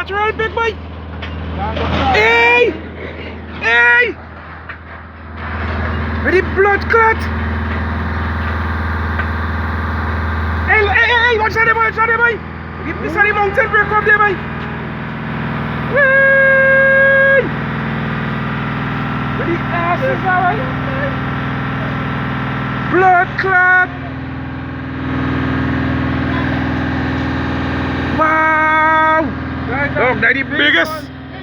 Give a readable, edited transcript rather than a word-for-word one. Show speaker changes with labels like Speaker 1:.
Speaker 1: natural big boy. Hey! Hey! Where the blood clot? Hey, watch out there, boy. This is the mountain break up there, boy. Hey! Where the asses are, boy? Blood clot. Wow! Look, that's the biggest.